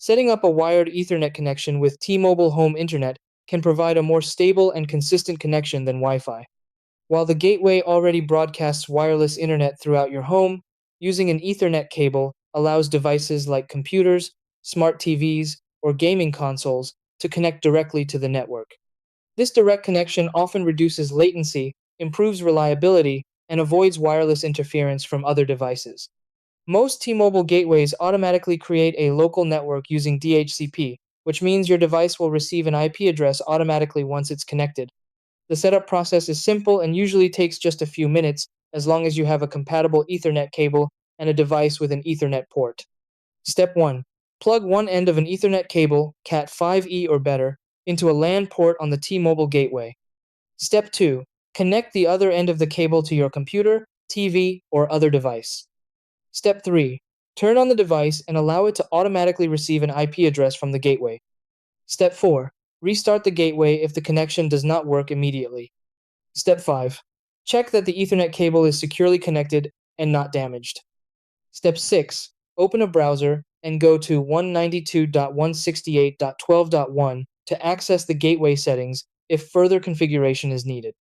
Setting up a wired Ethernet connection with T-Mobile Home Internet can provide a more stable and consistent connection than Wi-Fi. While the gateway already broadcasts wireless internet throughout your home, using an Ethernet cable allows devices like computers, smart TVs, or gaming consoles to connect directly to the network. This direct connection often reduces latency, improves reliability, and avoids wireless interference from other devices. Most T-Mobile gateways automatically create a local network using DHCP, which means your device will receive an IP address automatically once it's connected. The setup process is simple and usually takes just a few minutes, as long as you have a compatible Ethernet cable and a device with an Ethernet port. Step 1. Plug one end of an Ethernet cable, Cat5e or better, into a LAN port on the T-Mobile gateway. Step 2. Connect the other end of the cable to your computer, TV, or other device. Step 3. Turn on the device and allow it to automatically receive an IP address from the gateway. Step 4. Restart the gateway if the connection does not work immediately. Step 5. Check that the Ethernet cable is securely connected and not damaged. Step 6. Open a browser and go to 192.168.12.1 to access the gateway settings if further configuration is needed.